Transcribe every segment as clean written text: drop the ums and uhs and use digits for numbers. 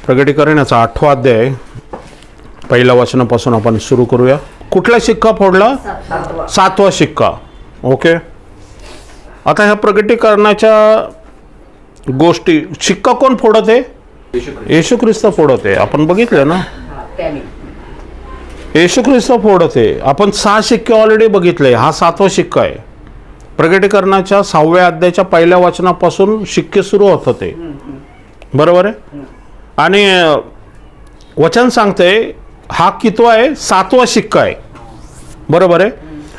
प्रगटीकरणाचा 8वा अध्याय पहिल्या वचनापासून आपण सुरू करूया. कुठला शिक्का फोडला? 7वा शिक्का. ओके. आता ह्या प्रगटीकरणाच्या गोष्टी शिक्का कोण फोडत आहे? येशू ख्रिस्त फोडत आहे. आपण बघितलं ना, येशू ख्रिस्त फोडत आहे. आपण 6 शिक्के ऑलरेडी बघितले. हा 7वा शिक्का आहे. प्रगटीकरणाच्या 6व्या अध्यायाच्या पहिल्या वचनापासून शिक्के सुरू होत होते, बरोबर आहे. आणि वचन सांगते हा कितवा आहे? 7वा शिक्का आहे, बरोबर आहे.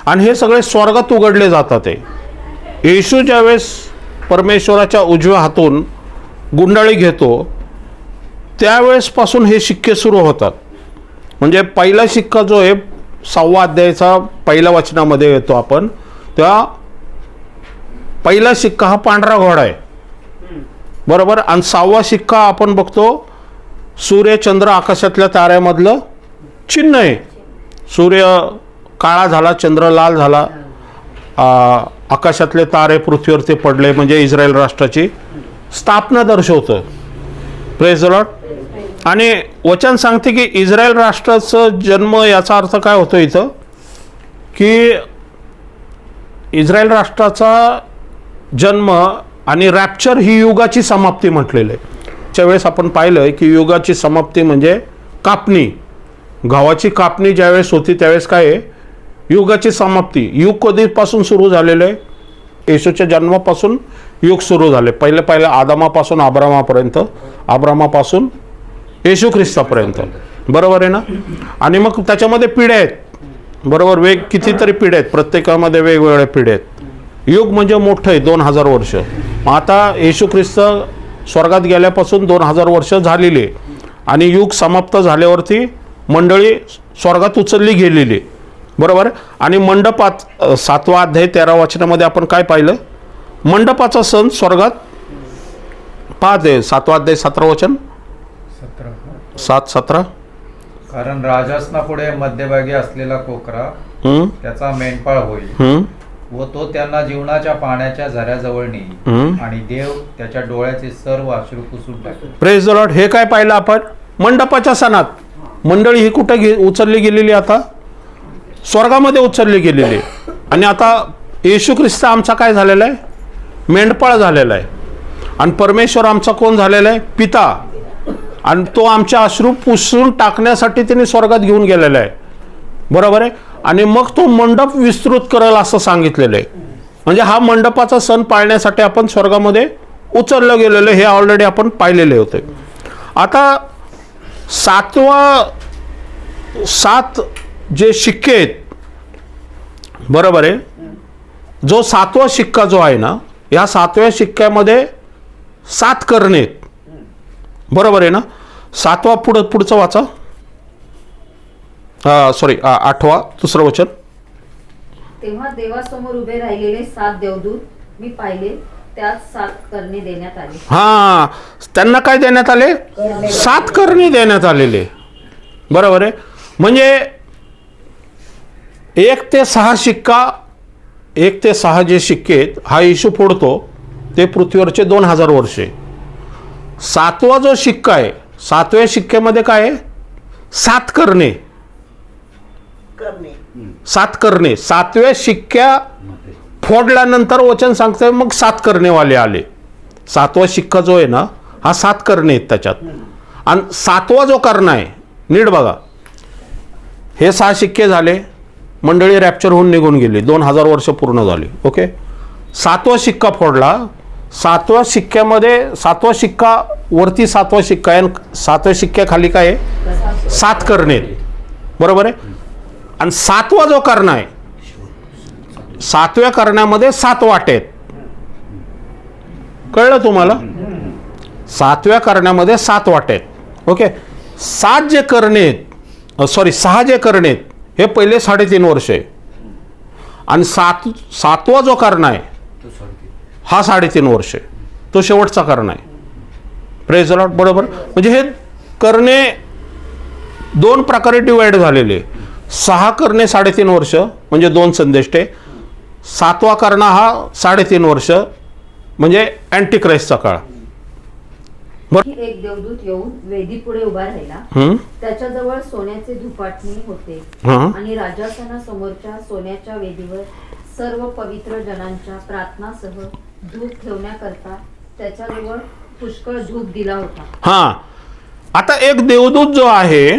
आणि हे सगळे स्वर्गात उघडले जातात. येशू ज्यावेळेस परमेश्वराच्या उजव्या हातून गुंडाळी घेतो त्यावेळेसपासून हे शिक्के सुरू होतात. म्हणजे पहिला शिक्का जो आहे 6व्या अध्यायाचा पहिल्या वचनामध्ये येतो आपण, त्या पहिला शिक्का हा पांढरा घोडा आहे, बरोबर. आणि 6वा शिक्का आपण बघतो सूर्य चंद्र आकाशातल्या ताऱ्यामधलं चिन्ह आहे. सूर्य काळा झाला, चंद्र लाल झाला, आकाशातले तारे पृथ्वीवरती पडले, म्हणजे इस्रायल राष्ट्राची स्थापना दर्शवतं. Praise the Lord. आणि वचन सांगते की इस्रायल राष्ट्राचं जन्म, याचा अर्थ काय होतो इथं की इस्रायल राष्ट्राचा जन्म आणि रॅप्चर ही युगाची समाप्ती म्हटलेलं आहे. त्यावेळेस आपण पाहिलं की युगाची समाप्ती म्हणजे कापणी, गव्हाची कापणी ज्यावेळेस होती त्यावेळेस काय आहे? युगाची समाप्ती. युग कधीपासून सुरू झालेलं आहे? येशूच्या जन्मापासून युग सुरू झाले. पहिलं आदामापासून अब्रामापर्यंत, अब्रामापासून येशू ख्रिस्तापर्यंत, बरोबर आहे ना. आणि मग त्याच्यामध्ये पिढ्या आहेत, बरोबर. कितीतरी पिढ्या आहेत, प्रत्येकामध्ये वेगवेगळ्या पिढ्या आहेत. युग म्हणजे मोठं आहे, 2000 वर्ष. आता येशू ख्रिस्त स्वर्गात गेल्यापासून 2000 वर्ष झालेली, आणि युग समाप्त झाल्यावरती मंडळी स्वर्गात उचलली गेलेली, बरोबर. आणि मंडपात 7वा अध्याय 13 वचनामध्ये आपण काय पाहिलं? मंडपाचा सण स्वर्गात पाहते. 7वा अध्याय 17 वचन, 7:17. कारण राजासनापुढे मध्यभागी असलेला कोकरा त्याचा मेंढपाळ होईल, व तो त्यांना जीवनाच्या पाण्याच्या झऱ्याजवळ नेईल, आणि देव त्याच्या डोळ्याचे सर्व अश्रू पुसून टाकेल. Praise the Lord. हे काय पाहिलं आपण? मंडपाच्या सणात मंडळी ही कुठे उचलली गेलेली? आता स्वर्गामध्ये उचलली गेलेली. आणि आता येशू ख्रिस्त आमचा काय झालेला आहे? मेंढपाळ झालेला आहे. आणि परमेश्वर आमचा कोण झालेला आहे? पिता. आणि तो आमच्या अश्रू पुसून टाकण्यासाठी त्याने स्वर्गात घेऊन गेलेला आहे, बरोबर आहे. आणि मग तो मंडप विस्तृत करेल असं सांगितलेलं आहे. म्हणजे हा मंडपाचा सण पाळण्यासाठी आपण स्वर्गामध्ये उचललं गेलेलं, हे ऑलरेडी आपण पाहिलेले होते. आता 7 जे शिक्के आहेत, बरोबर आहे. जो 7वा शिक्का जो आहे ना, या 7व्या शिक्क्यामध्ये 7 करणे आहेत, बरोबर आहे ना. 7वा पुढचं वाचा. सॉरी 8वा 2रं वचन. तेव्हा देवासमोर उभे राहिलेले 7 देवदूत मी पाहिले, त्यात 7 करणे देण्यात आले. हा, त्यांना काय देण्यात आले? 7 करणे देण्यात आलेले, बरोबर आहे. म्हणजे 1 ते 6 शिक्का, 1 ते 6 जे शिक्के आहेत हा येशू फोडतो, ते पृथ्वीवरचे 2000 वर्षे. 7वा जो शिक्का आहे, 7व्या शिक्क्यामध्ये काय आहे? 7 करणे. 7 करणे. 7व्या शिक्क्या फोडल्यानंतर वचन सांगतंय मग 7 करणेवाले आले. 7वा शिक्का जो आहे ना, हा 7 करणे आहेत त्याच्यात. आणि 7वा जो करणा आहे, नीट बघा, हे 6 शिक्के झाले, मंडळी रॅप्चर होऊन निघून गेली, 2000 वर्ष पूर्ण झाली. ओके. 7वा शिक्का फोडला. 7व्या शिक्क्यामध्ये 7वा शिक्का वरती 7वा शिक्का आहे, 7व्या शिक्क्याखाली काय आहे? 7 करणे, बरोबर आहे. आणि 7वा जो करणा आहे, 7व्या करण्यामध्ये 7 वाटे आहेत. कळलं तुम्हाला? 7व्या करण्यामध्ये 7 वाटे आहेत. ओके. 7 जे करणे आहेत, सॉरी 6 जे करणे आहेत, हे पहिले 3.5 वर्ष आहे. आणि 7वा जो करणा आहे हा 3.5 वर्ष आहे, तो शेवटचा करणा आहे. प्रेज द लॉर्ड, बरोबर. म्हणजे हे करणे 2 प्रकारे डिवाइड झालेले. 6 करणे 3.5 वर्ष म्हणजे 2 संदेष्टे. 7वा करणा हा 3.5 वर्ष म्हणजे अँटी ख्राइस्टचा काळ. एक देवदूत येऊन वेदी पुढे उभा राहिला. हं? त्याच्याजवळ सोन्याचे धुपाटणी होते हं? आणि राजासनासमोरच्या सोन्याच्या वेदीवर सर्व पवित्र जनांच्या प्रार्थनासह धूप ठेवण्याकरता त्याच्याजवळ पुष्कळ धूप दिला होता. हा, आता एक देवदूत जो आहे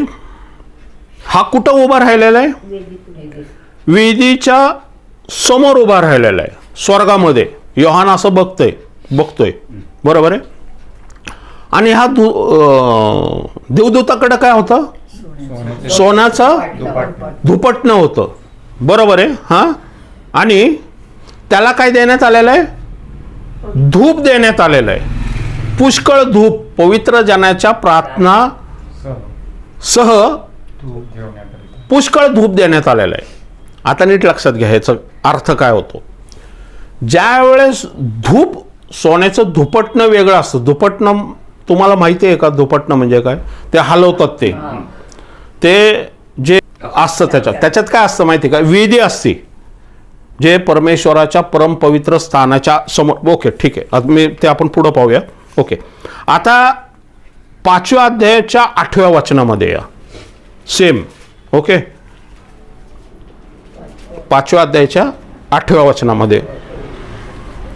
हा कुठं उभा राहिलेला आहे? वेदी पुढे. वेदीच्या समोर उभा राहिलेला आहे, स्वर्गामध्ये. योहान असं बघतोय, बरोबर आहे. आणि हा देवदूताकडे काय होतं? सोन्याचं धुपटणं होतं, बरोबर आहे. हा, आणि त्याला काय देण्यात आलेलं आहे? धूप देण्यात आलेलं आहे, पुष्कळ धूप, पवित्र जनाच्या प्रार्थना सह पुष्कळ धूप देण्यात आलेलं आहे. आता नीट लक्षात घ्या ह्याचा अर्थ काय होतो. ज्या वेळेस धूप, सोन्याचं धुपटणं वेगळं असतं. धुपटणं तुम्हाला माहिती आहे का? धुपटणं म्हणजे काय? ते हलवतात, ते जे असतं त्याच्यात काय असतं माहिती आहे का? वेदी असते जे परमेश्वराच्या परमपवित्र स्थानाच्या समोर. ओके, ठीक आहे, आता मी ते आपण पुढं पाहूया. ओके, आता 5व्या अध्यायाच्या 8व्या वचनामध्ये या. सेम. ओके, 5व्या अध्यायाच्या 8व्या वचनामध्ये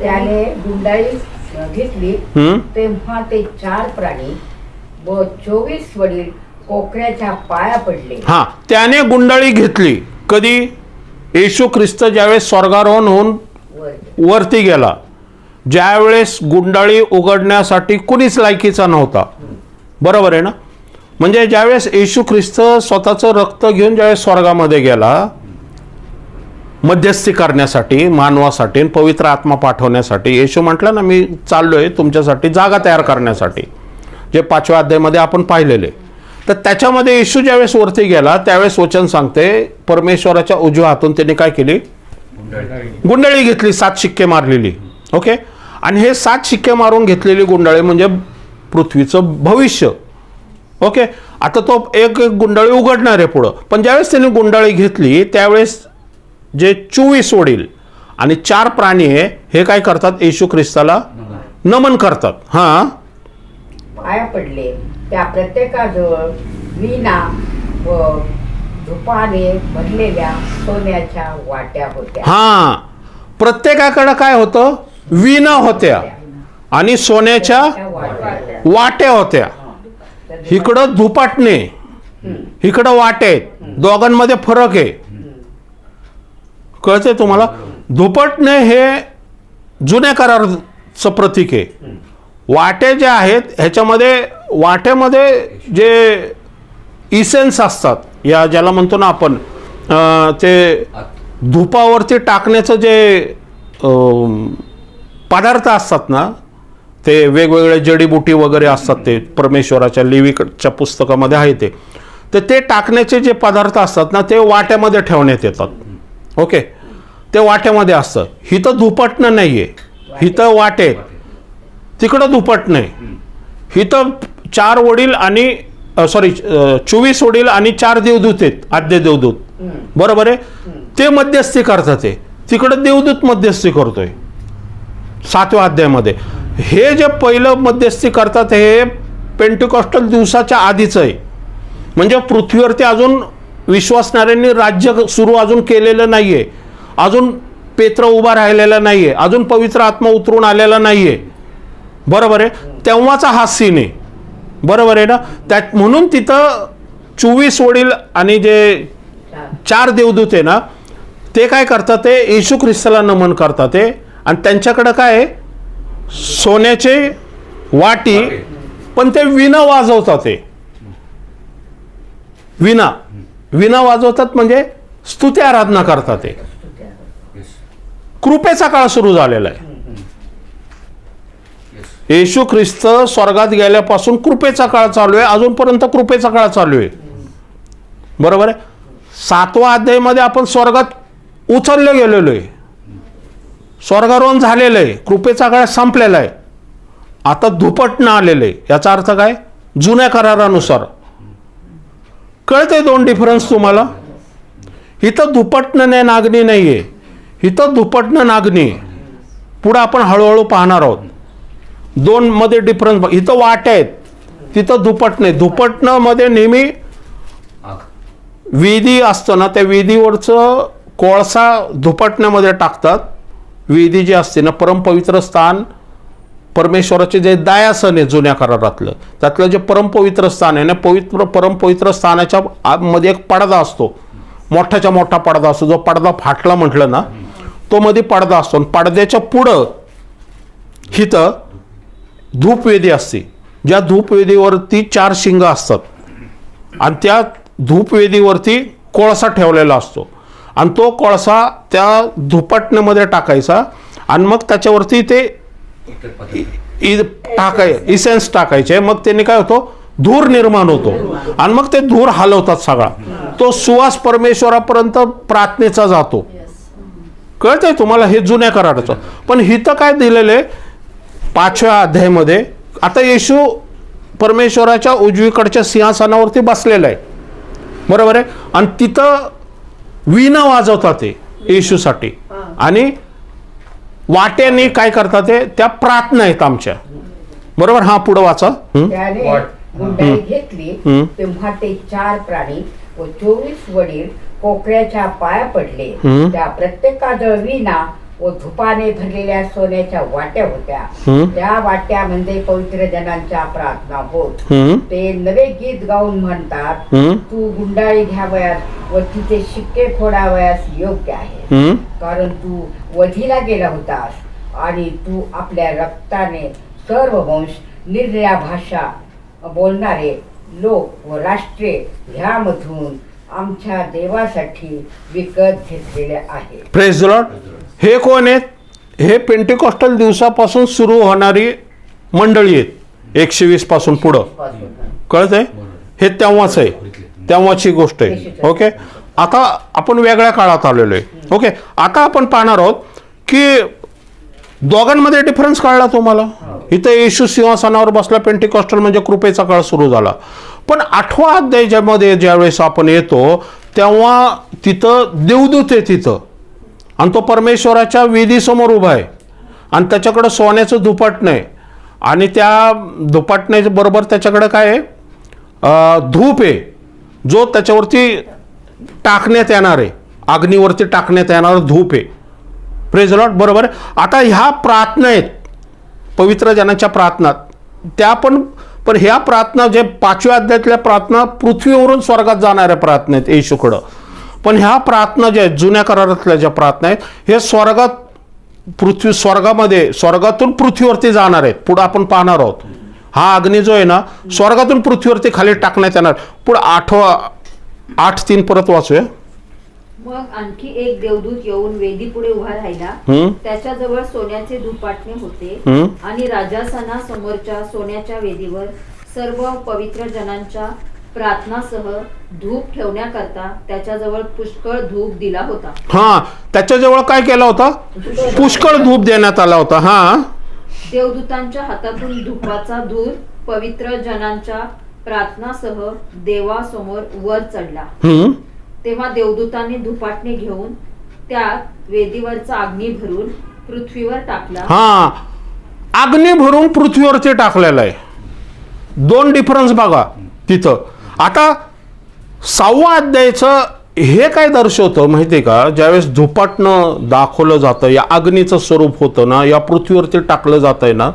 त्याने गुंडाळी घेतली. तेव्हा ते 4 प्राणी व 24 वडील कोकऱ्याच्या पाया पडले. हा, त्याने गुंडाळी घेतली. कधी? येशू ख्रिस्त ज्यावेळेस स्वर्गारोहण होऊन वरती गेला, ज्यावेळेस गुंडाळी उघडण्यासाठी कुणीच लायकीचा नव्हता, बरोबर आहे ना? म्हणजे ज्यावेळेस येशू ख्रिस्त स्वतःचं रक्त घेऊन ज्यावेळेस स्वर्गामध्ये गेला मध्यस्थी करण्यासाठी, मानवासाठी, पवित्र आत्मा पाठवण्यासाठी, येशू म्हटलं ना, मी चाललोय तुमच्यासाठी जागा तयार करण्यासाठी, जे 5व्या अध्यायामध्ये आपण पाहिलेले. तर त्याच्यामध्ये येशू ज्यावेळेस वरती गेला त्यावेळेस वचन सांगते परमेश्वराच्या उजव्या हातून त्याने काय केली? गुंडाळी घेतली, 7 शिक्के मारलेली. ओके, आणि हे 7 शिक्के मारून घेतलेली गुंडाळी म्हणजे पृथ्वीचं भविष्य. ओके, आता तो एक गुंडाळी उघडणार आहे पुढं. पण ज्यावेळेस त्याने गुंडाळी घेतली त्यावेळेस जे 24 वडील आणि 4 प्राणी आहे हे काय करतात? येशू ख्रिस्ताला नमन करतात. हा, पाया पडले. त्या प्रत्येकाजवळ वीणा व धुपाने भरलेल्या सोन्याच्या वाट्या होत्या. हा, प्रत्येकाकडे काय होतं? वीणा होत्या आणि सोन्याच्या वाट्या होत्या. इकडं धुपाटणे, इकडं वाटे, दोघांमध्ये फरक आहे. कळतंय तुम्हाला? धुपटणे हे जुन्या कराराचं प्रतीक आहे. वाटे जे आहेत ह्याच्यामध्ये, वाट्यामध्ये जे इसेन्स असतात, या ज्याला म्हणतो ना आपण, ते धुपावरती टाकण्याचं जे पदार्थ असतात ना, ते वेगवेगळे जडीबुटी वगैरे असतात, ते परमेश्वराच्या लेवीच्या पुस्तकामध्ये आहे ते. तर ते टाकण्याचे जे पदार्थ असतात ना ते वाट्यामध्ये ठेवण्यात येतात. ओके, ते वाट्यामध्ये असतं. हिथं धुपटणं नाही आहे, हिथं वाटे, तिकडं धुपटणं आहे. हिथं 4 वडील आणि 24 वडील आणि 4 देवदूत आहेत, आद्य देवदूत, बरोबर आहे. ते मध्यस्थी करतात. ते तिकडं देवदूत मध्यस्थी करतोय 7व्या अध्यायामध्ये. हे जे पहिलं मध्यस्थी करतात हे पेंटिकॉस्टल दिवसाच्या आधीचं आहे. म्हणजे पृथ्वीवरती अजून विश्वासणाऱ्यांनी राज्य सुरू अजून केलेलं नाहीये, अजून पेत्र उभा राहिलेला नाहीये, अजून पवित्र आत्मा उतरून आलेला नाहीये, बरोबर आहे. तेव्हाचा हा सीन आहे, बरोबर आहे ना? त्यात म्हणून तिथं 24 वडील आणि जे 4 देवदूत आहे ना ते काय करतात? ते येशू ख्रिस्ताला नमन करतात ते. आणि त्यांच्याकडे काय आहे? सोन्याचे वाटी, पण ते वीणा वाजवतात. ते वीणा वाजवतात म्हणजे स्तुती आराधना करतात. ते कृपेचा काळ सुरू झालेला आहे. येशू ख्रिस्त स्वर्गात गेल्यापासून कृपेचा काळ चालू आहे, अजूनपर्यंत कृपेचा काळ चालू आहे, बरोबर आहे. 7व्या अध्यायामध्ये आपण स्वर्गात उचलले गेलेलो आहे, स्वर्गारोहण झालेलं आहे, कृपेचा काळ संपलेला आहे. आता धुपटणं आलेलं आहे. याचा अर्थ काय? जुन्या करारानुसार. कळतंय 2 डिफरन्स तुम्हाला? इथं धुपटणं नाही, नागणी नाही आहे. इथं धुपटणं, नागणी. पुढं आपण हळूहळू पाहणार आहोत. दोन मध्ये डिफरन्स इथं वाट्या आहेत, तिथं धुपट नाही. धुपटणं मध्ये नेहमी विधी असतं ना, त्या विधीवरचं कोळसा धुपटण्यामध्ये टाकतात. विधी जी असते ना, परमपवित्र स्थान, परमेश्वराचे जे दायासन आहे जुन्या करारातलं, त्यातलं जे परमपवित्र स्थान आहे ना, परमपवित्र स्थानाच्या मध्ये एक पडदा असतो, मोठाच्या मोठा पडदा असतो. जो पडदा फाटला म्हटलं ना, तो मध्ये पडदा असतो. पडद्याच्या पुढं हिथं धूपवेदी असते, ज्या धूपवेदीवरती 4 शिंग असतात आणि त्या धूपवेदीवरती कोळसा ठेवलेला असतो आणि तो कोळसा त्या धुपटण्यामध्ये टाकायचा आणि मग त्याच्यावरती ते इसेन्स टाकायचे. मग त्याने काय होतो, धूर निर्माण होतो आणि मग ते धूर हलवतात सगळा. तो सुवास परमेश्वरापर्यंत प्रार्थनेचा जातो. कळतंय तुम्हाला, हे जुन्या कराराचं. पण हिथं काय दिलेलं 5व्या अध्यायामध्ये, आता येशू परमेश्वराच्या उजवीकडच्या सिंहासनावरती बसलेला आहे, बरोबर आहे. आणि तिथं वीणा वाजवतात ते येशूसाठी आणि वाट्याने काय करतात ते, त्या प्रार्थना आहेत आमच्या, बरोबर. हा पुढं वाचा. त्याने गुंडाळी घेतली तेव्हा ते 4 प्राणी व 24 वडील कोकऱ्याच्या पाया पडले. त्या प्रत्येकाजवळ वीणा व धुपाने भरलेल्या सोन्याच्या वाट्या होत्या. त्या वाट्या म्हणजे पवित्र जनांच्या प्रार्थना होत. ते नवे गीत गाऊन म्हणतात, तू गुंडाळी घ्यावयास व तिचे शिक्के फोडावयास योग्य आहे, कारण तू वधीला गेला होतास आणि तू आपल्या रक्ताने सर्व वंश, निरनिळ्या भाषा बोलणारे लोक व राष्ट्रे ह्यामधून आमच्या देवासाठी विकत घेतलेले आहे. Praise the Lord. हे कोण आहेत? हे पेंटिकॉस्टल दिवसापासून सुरू होणारी मंडळी आहेत, 120 पासून पुढं. कळतंय? हे तेव्हाच आहे, तेव्हाची गोष्ट आहे. ओके, आता आपण वेगळ्या काळात आलेलो आहे. ओके, आता आपण पाहणार आहोत की दोघांमध्ये डिफरन्स कळला तुम्हाला. इथं येशू सिंहासनावर बसला, पेंटिकॉस्टल म्हणजे कृपेचा काळ सुरू झाला. पण 8व्या अध्यायामध्ये ज्यावेळेस आपण येतो तेव्हा तिथं देवदूत आहे तिथं, आणि तो परमेश्वराच्या वेदीसमोर उभा आहे आणि त्याच्याकडं सोन्याचं धुपाटणं आहे आणि त्या धुपाटण्याच्या बरोबर त्याच्याकडं काय आहे, धूप आहे, जो त्याच्यावरती टाकण्यात येणार आहे, अग्नीवरती टाकण्यात येणार धूप आहे. प्रेज द लॉर्ड, बरोबर आहे. आता ह्या प्रार्थना आहेत, पवित्र जनाच्या प्रार्थना, त्या पण ह्या प्रार्थना जे 5व्या अध्यायातल्या प्रार्थना पृथ्वीवरून स्वर्गात जाणाऱ्या प्रार्थना आहेत येशूकडं. पण ह्या प्रार्थना ज्या आहेत जुन्या करारातल्या ज्या प्रार्थना आहेत, हे स्वर्गातून पृथ्वीवरती जाणार आहेत. पुढं आपण पाहणार आहोत. हा अग्नी जो आहे ना, स्वर्गातून पृथ्वीवरती खाली टाकण्यात येणार. पुढं 8:3 परत वाचूया. मग आणखी एक देवदूत येऊन वेदी पुढे उभा राहिला. त्याच्याजवळ सोन्याचे धूपाटणे होते आणि राजासना समोरच्या सोन्याच्या वेदीवर सर्व पवित्र जनांच्या प्रार्थनासह धूप ठेवण्याकरता त्याच्याजवळ पुष्कळ धूप दिला होता. हा, त्याच्याजवळ काय केला होता? पुष्कळ धूप देण्यात आला होता. हा, देवदूतांच्या हातातून धूपाचा धूर पवित्र जनांच्या प्रार्थनासह देवासमोर वर चढला. तेव्हा देवदूतांनी धुपाटणे घेऊन त्यात वेदीवरचा अग्नी भरून पृथ्वीवर टाकला. हा, अग्नी भरून पृथ्वीवरती टाकलेला आहे. 2 डिफरन्स बघा तिथं. आता 6व्या अध्यायाचं हे काय दर्शवतं माहिती आहे का? ज्यावेळेस धुपाटणं दाखवलं जातं, या अग्नीचं स्वरूप होतं ना, या पृथ्वीवरती टाकलं जात आहे ना,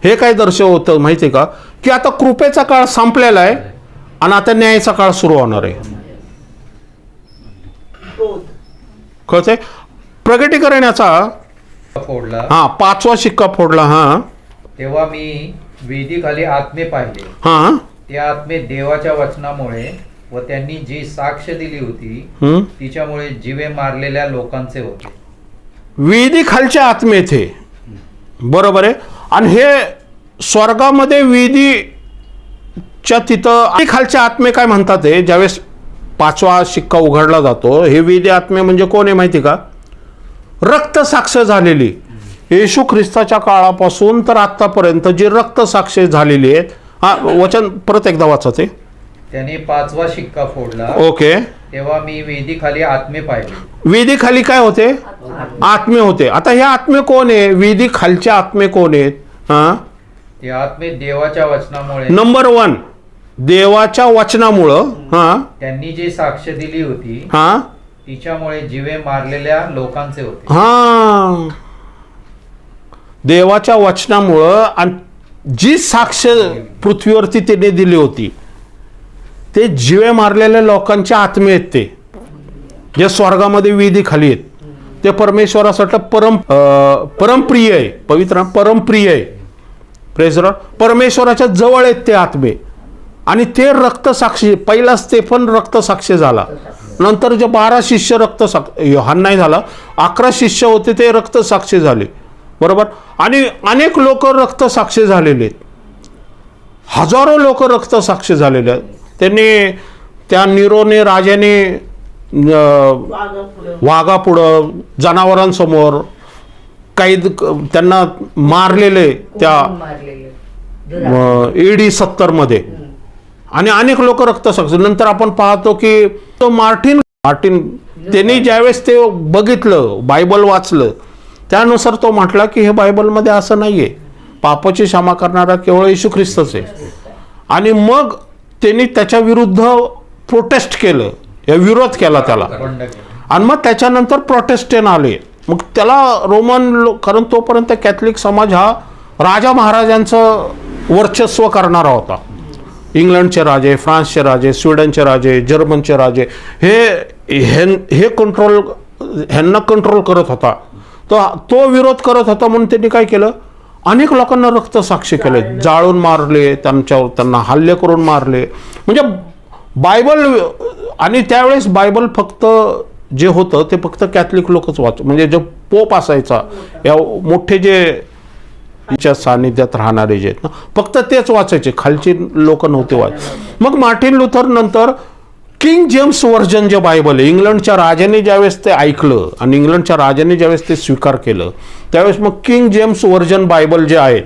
हे काय दर्शवतं माहिती आहे का? की आता कृपेचा काळ संपलेला आहे आणि आता न्यायाचा काळ सुरू होणार आहे. कळतंय? प्रगटीकरण याचा फोडला, 5वा शिक्का फोडला. हा, तेव्हा मी वेदीखाली आत्मे पाहिले. हा, त्या आत्मे देवाच्या वचनामुळे व त्यांनी जी साक्ष दिली होती तिच्यामुळे जीवे मारलेल्या लोकांचे होते. वेदी खालच्या आत्मेत हे, बरोबर आहे. आणि हे स्वर्गामध्ये वेदीच्या तिथं खालच्या आत्मे काय म्हणतात हे, ज्यावेळेस 5वा शिक्का उघडला जातो, हे वेदी आत्मे म्हणजे कोण आहे माहिती का? रक्त साक्ष झालेली, येशू ख्रिस्ताच्या काळापासून तर आतापर्यंत जी रक्त साक्ष झालेली आहेत. हा, वचन परत एकदा वाचा ते. त्याने 5वा शिक्का फोडला. ओके, तेव्हा मी वेदीखाली आत्मे पाहिले. वेदी खाली काय होते? आत्मे होते. आता हे आत्मे कोण आहे? वेदी खालचे आत्मे कोण आहेत? हा, ते आत्मे देवाच्या वचनामुळे नंबर 1 देवाच्या वचनामुळं हा त्यांनी जी साक्ष दिली होती हा तिच्यामुळे जीवे मारलेल्या लोकांचे होते. हा देवाच्या वचनामुळं आणि जी साक्ष पृथ्वीवरती त्याने दिली होती ते जीवे मारलेल्या लोकांचे आत्मे आहेत, ते जे स्वर्गामध्ये वेदी खाली आहेत, ते परमेश्वरासाठी परमप्रिय आहे, पवित्र परमप्रिय आहे. Praise Lord. परमेश्वराच्या जवळ आहेत ते आत्मे. आणि ते रक्तसाक्षी, पहिला स्तेफन रक्तसाक्षी झाला, नंतर जे 12 शिष्य योहान नाही झाला, 11 शिष्य होते ते रक्तसाक्षी झाले, बरोबर. आणि अनेक लोक रक्तसाक्षी झालेले आहेत, हजारो लोक रक्तसाक्षी झालेले आहेत. त्यांनी त्या निरोने राजाने वाघापुढं जनावरांसमोर कैद त्यांना मारलेले त्या AD 70 मध्ये. आणि अनेक लोक रक्तसाक्षी. नंतर आपण पाहतो की तो मार्टिन त्यांनी ज्यावेळेस ते बघितलं, बायबल वाचलं, त्यानुसार तो म्हटला की हे बायबलमध्ये असं नाहीये, पापाची क्षमा करणारा केवळ येशू ख्रिस्तच आहे. आणि मग त्यांनी त्याच्या विरुद्ध प्रोटेस्ट केलं, विरोध केला त्याला. आणि मग त्याच्यानंतर प्रोटेस्टंट आले. मग त्याला कारण तोपर्यंत कॅथलिक समाज हा राजा महाराजांचं वर्चस्व करणारा होता. इंग्लंडचे राजे, फ्रान्सचे राजे, स्वीडनचे राजे, जर्मनचे राजे हे ह्यांना कंट्रोल करत होता. तो विरोध करत होता म्हणून त्यांनी काय केलं, अनेक लोकांना रक्तसाक्षी केले, जाळून मारले, त्यांना हल्ले करून मारले. म्हणजे बायबल. आणि त्यावेळेस बायबल फक्त जे होतं ते फक्त कॅथलिक लोकच वाच, म्हणजे जो पोप असायचा, या मोठे जे तिच्या सानिध्यात राहणारे जे आहेत ना, फक्त तेच वाचायचे, खालची लोक नव्हते वाच. मग मार्टिन लुथर नंतर किंग जेम्स व्हर्जन जे बायबल आहे, इंग्लंडच्या राजाने ज्यावेळेस ते ऐकलं आणि इंग्लंडच्या राजाने ज्यावेळेस ते स्वीकार केलं, त्यावेळेस मग किंग जेम्स व्हर्जन बायबल जे आहे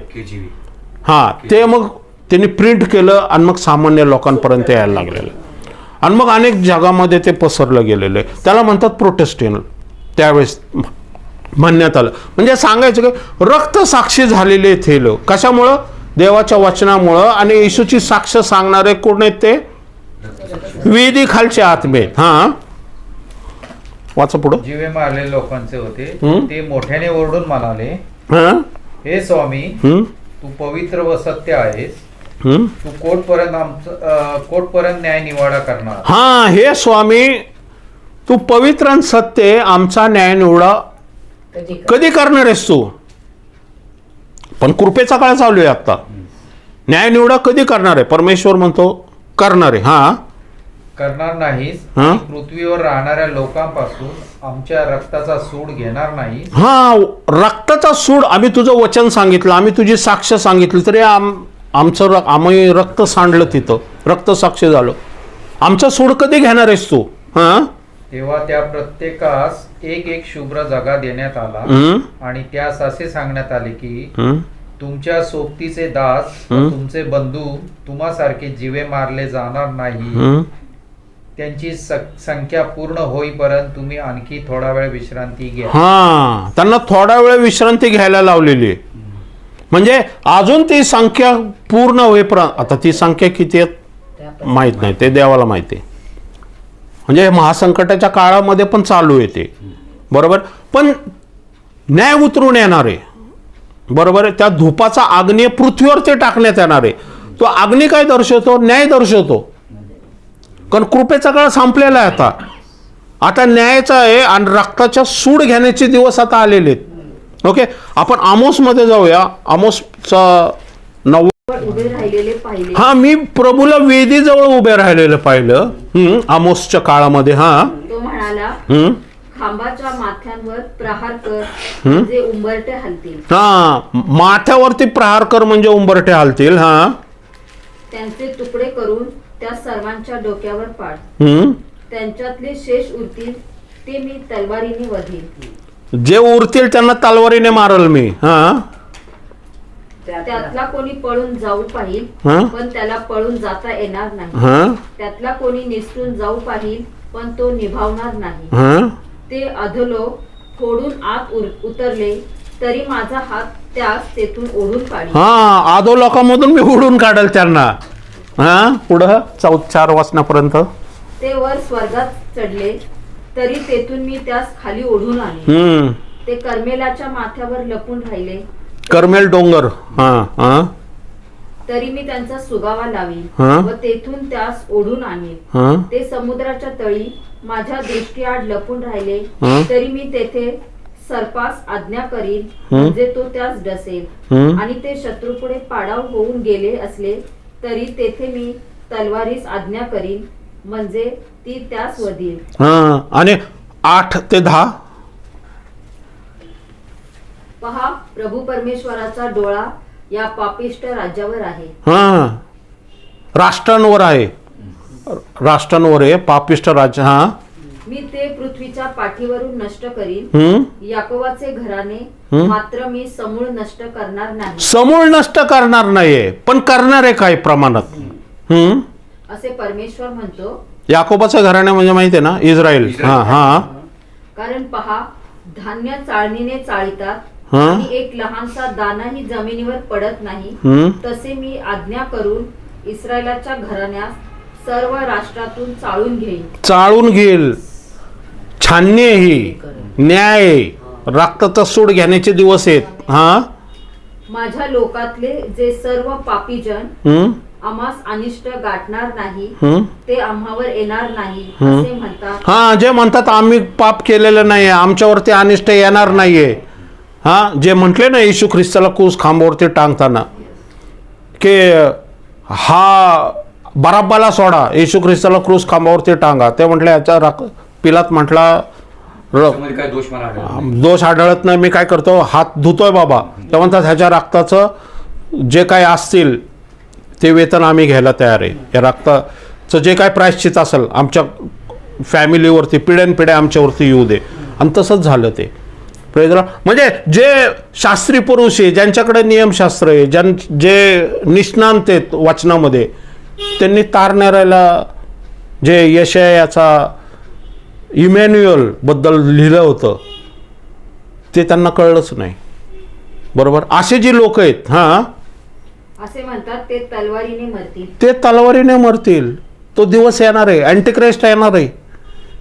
हा, ते मग त्यांनी प्रिंट केलं आणि मग सामान्य लोकांपर्यंत यायला लागलेलं. आणि मग अनेक जगामध्ये ते पसरलं गेलेलं आहे. त्याला म्हणतात प्रोटेस्टंट. त्यावेळेस म्हणण्यात आलं, म्हणजे सांगायचं की रक्तसाक्षी झालेले आहेत हे लोक. कशामुळं? देवाच्या वचनामुळं. आणि येशूची साक्ष सांगणारे कोण आहेत ते? वेदी खालचे आत्मे. हा, वाचा पुढं. जीवे मारलेले लोकांचे होते. ते मोठ्याने ओरडून म्हणाले, हे स्वामी, तू पवित्र व सत्य आहेस. तू कोर्टपर्यंत न्याय निवाडा करणार. हा, हे स्वामी, तू पवित्र आणि सत्य, आमचा न्याय निवडा कधी करणार आहेस तू? पण कृपेचा काळ चालू आहे आता. न्याय निवडा कधी करणार आहे? परमेश्वर म्हणतो करणार आहे. हा, करणार नाहीस. पृथ्वीवर राहणाऱ्या लोकांपासून आमच्या रक्ताचा सूड घेणार नाही. हा, रक्ताचा सूड. आम्ही तुझं वचन सांगितलं, आम्ही तुझी साक्ष सांगितली, तरी आम्ही रक्त सांडलं, तिथं रक्त साक्ष झालं. आमचं सूड कधी घेणार आहेस तू? हा, तेव्हा त्या प्रत्येकास एक शुभ्र जागा देण्यात आला. आणि त्यास असे सांगण्यात आले की तुमच्या सोबतीचे दास, तुमचे बंधू तुम्हासारखे जीवे मारले जाणार नाही. त्यांची संख्या पूर्ण होईपर्यंत तुम्ही आणखी थोडा वेळ विश्रांती घ्या. हा, त्यांना थोडा वेळ विश्रांती घ्यायला लावलेली आहे. म्हणजे अजून ती संख्या पूर्ण होईपर्यंत. आता ती संख्या किती आहेत माहित नाही, ते देवाला माहिती आहे. म्हणजे महासंकटाच्या काळामध्ये पण चालू आहे ते, बरोबर. पण न्याय उतरून येणार आहे, बरोबर आहे. त्या धूपाचा अग्नी पृथ्वीवर ते टाकण्यात येणार आहे. तो अग्नी काय दर्शवतो? न्याय दर्शवतो. कारण कृपेचा काळ संपलेला आहे आता न्यायाचा आहे. आणि रक्ताच्या सूड घेण्याचे दिवस आता आलेले आहेत. ओके, आपण आमोस मध्ये जाऊया. आमोसचा 9 उभे राहिलेले पाहिले. हा, मी प्रभूला वेदीजवळ उभे राहिलेलं पाहिलं आमोसच्या काळामध्ये. हा, तो म्हणाला, खांबाच्या माथ्यांवर प्रहार कर म्हणजे उंबरटे हलतील. हा, माथ्यावरती प्रहार कर म्हणजे उंबरटे हलतील. हा, त्यांचे तुकडे करून त्या सर्वांच्या डोक्यावर पाड. त्यांच्यातले शेष उरतील ते मी तलवारीने वधील. जे उरतील त्यांना तलवारीने मारल मी. हा, त्यातला कोणी पळून जाऊ पाहिल पण त्याला पळून जाता येणार नाही. त्यातला कोणी निसटून जाऊ पाहिल पण तो निभावणार नाही. ते अधोलोक फोडून आत उतरले तरी माझा हात त्यास तेथून ओढून काढी. हा, आदो लोकांमधून मी ओढून काढेल त्यांना. हा, पुढं 4 वाचनापर्यंत. ते वर स्वर्गात चढले तरी तेथून मी त्यास खाली ओढून आणले. ते कर्मेलाच्या माथ्यावर लपून राहिले कर्मेल डोंगर. हा हा तरी मी त्यांचा सुगावा लावीन हा. व तेथून त्यास ओढून आणीन. हा ते समुद्राच्या तळी माझ्या दृष्टीआड लपून राहिले हा. तरी मी तेथे सर्पास आज्ञा करीन हं. म्हणजे तो त्यास डसेल. हं. आणि ते शत्रूपुढे पाडाव होऊन गेले असले तरी तेथे मी तलवारीस आज्ञा करीन म्हणजे ती त्यास वधील. हा. आणि 8 ते 10. पहा, प्रभू परमेश्वराचा डोळा या पापिष्ट राज्यावर आहे. हा, राष्ट्रांवर आहे. राष्ट्रांवर आहे पापिष्ट राज्य. हा. मी ते पृथ्वीच्या पाठीवरून नष्ट करीन. हम्म. याकोबाचे घराणे हं. मात्र मी समूळ नष्ट करणार नाही समूळ नष्ट करणार नाहीये, पण करणार आहे काही प्रमाणात. असे परमेश्वर म्हणतो. याकोबाचं घराणे म्हणजे माहिती आहे ना, इस्रायल. हा हा कारण पहा, धान्य चाळणीने चाळीतात हा. आणि एक लहानसा दानाही जमिनीवर पडत नाही. हम्म. तसे मी आज्ञा करून इस्रायलाच्या घराण्यास सर्व राष्ट्रातून चाळून घेईन. चाळून घेईल. छान्य ही न्याय, रक्ताचा सूड घेण्याचे दिवस आहेत. हा. माझ्या लोकातले जे सर्व पापीजन हम्म. आम्हास अनिष्ट गाठणार नाही हम्म. ते आम्हावर येणार नाही हं. असे म्हणतात. हा, जे म्हणतात आम्ही पाप केलेलं नाहीये, आमच्यावरती अनिष्ट येणार नाहीये. हा, जे म्हटले ना येशू ख्रिस्ताला क्रूस खांबावरती टांगताना की हा बराब्बाला सोडा, येशू ख्रिस्ताला क्रूस खांबावरती टांगा, ते म्हटले याचा पिलात म्हटला काय दोष मला आढळला? दोष आढळत नाही, मी काय करतो, हात धुतोय बाबा. ते म्हणतात ह्याच्या रक्ताचं जे काय असतील ते वेतन आम्ही घ्यायला तयार आहे. या रक्ताचं जे काय प्रायश्चित असेल आमच्या फॅमिलीवरती पिढ्यानपिढ्या आमच्यावरती येऊ दे. आणि तसंच झालं ते. Praise Lord. म्हणजे जे शास्त्री पुरुष आहे, ज्यांच्याकडे नियमशास्त्र आहे, जे निष्णांत आहेत वचनामध्ये, त्यांनी तारणाऱ्याला जे यशायाचा इमॅन्युअल बद्दल लिहिलं होतं ते त्यांना कळलंच नाही. बरोबर. असे जी लोक आहेत, हा, असे म्हणतात ते तलवारीने मरतील. ते तलवारीने मरतील. तो दिवस येणार आहे, अँटिक्राइस्ट येणार आहे.